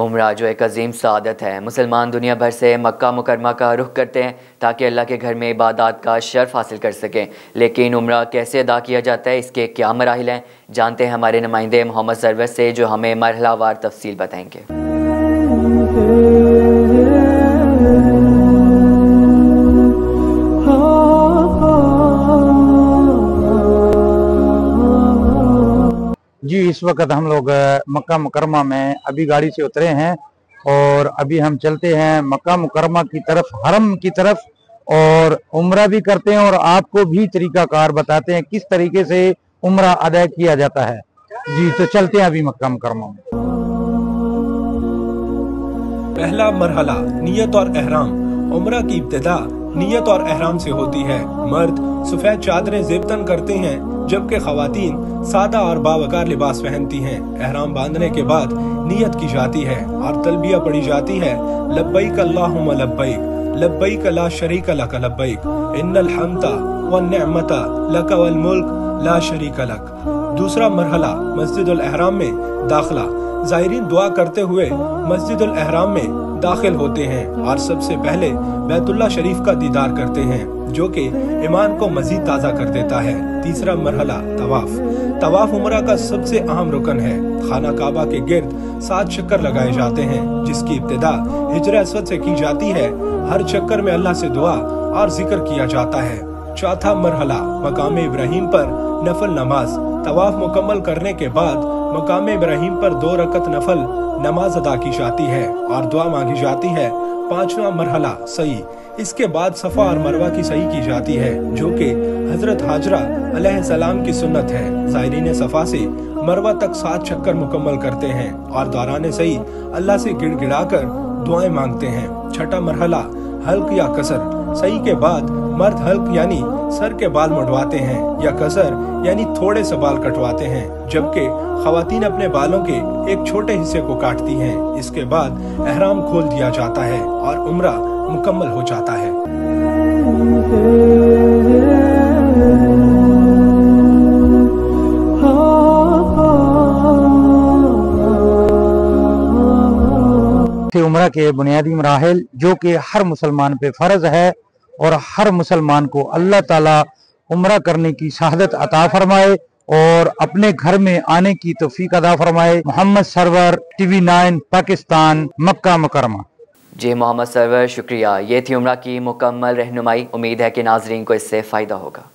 उम्रा जो एक अजीम सआदत है। मुसलमान दुनिया भर से मक्का मुकरमा का रुख करते हैं ताकि अल्लाह के घर में इबादत का शर्फ हासिल कर सकें। लेकिन उम्रा कैसे अदा किया जाता है, इसके क्या मराहिल हैं, जानते हैं हमारे नुमाइंदे मोहम्मद सरवर से, जो हमें मरहलावार तफसील बताएंगे। जी, इस वक्त हम लोग मक्का मुकरमा में अभी गाड़ी से उतरे हैं और अभी हम चलते हैं मक्का मुकरमा की तरफ, हरम की तरफ, और उम्रा भी करते हैं और आपको भी तरीकाकार बताते हैं किस तरीके से उम्रा अदा किया जाता है। जी, तो चलते हैं अभी मक्का मुकरमा में। पहला मरहला नियत और एहराम। उम्रा की इब्तिदा नियत और एहराम से होती है। मर्द सफेद चादरें ज़ेबतन करते हैं, जबकि खवातीन सादा और बावकार लिबास पहनती हैं। एहराम बांधने के बाद नियत की जाती है और तलबिया पढ़ी जाती है, लब्बैक अल्लाहुम्मा लब्बैक, लब्बैक ला शरीक लक लब्बैक, इन्नल हम्दा वन निअमता लक वल मुल्क ला शरीक लक। दूसरा मरहला मस्जिदुल एहराम में दाखिला। ज़ायरीन दुआ करते हुए मस्जिदुल एहराम में दाखिल होते हैं और सबसे पहले बैतुल्लाह शरीफ का दीदार करते हैं, जो कि ईमान को मजीद ताज़ा कर देता है। तीसरा मरहला तवाफ। तवाफ उम्रा का सबसे अहम रुकन है। खाना काबा के गिर्द 7 चक्कर लगाए जाते हैं, जिसकी इब्तिदा हिजर अस्वद से की जाती है। हर चक्कर में अल्लाह से दुआ और जिक्र किया जाता है। चौथा मरहला मकाम इब्राहिम पर नफल नमाज। तवाफ मुकम्मल करने के बाद मकाम इब्राहिम पर 2 रकत नफल नमाज अदा की जाती है और दुआ मांगी जाती है। पांचवा मरहला सही। इसके बाद सफा और मरवा की सही की जाती है, जो कि हजरत हाजरा अलैहिस्सलाम की सुन्नत है। ज़ायरीन सफा से मरवा तक 7 चक्कर मुकम्मल करते हैं और दौरान सही अल्लाह से गिड़गिड़ाकर दुआएं मांगते हैं। छठा मरहला हल्क या कसर। सही के बाद मर्द हल्क यानी सर के बाल मुड़वाते हैं या कसर यानी थोड़े से बाल कटवाते हैं, जबकि खवातीन अपने बालों के एक छोटे हिस्से को काटती हैं। इसके बाद एहराम खोल दिया जाता है और उम्रा मुकम्मल हो जाता है। उम्रा के बुनियादी मराहिल जो कि हर मुसलमान पे फर्ज है और हर मुसलमान को अल्लाह ताला उम्रा करने की शहादत अता फरमाए और अपने घर में आने की तौफीक अता फरमाए। मोहम्मद सरवर, TV 9 पाकिस्तान, मक्का मुकरमा। जी मोहम्मद सरवर, शुक्रिया। ये थी उम्रा की मुकम्मल रहनुमाई। उम्मीद है कि नाजरीन को इससे फ़ायदा होगा।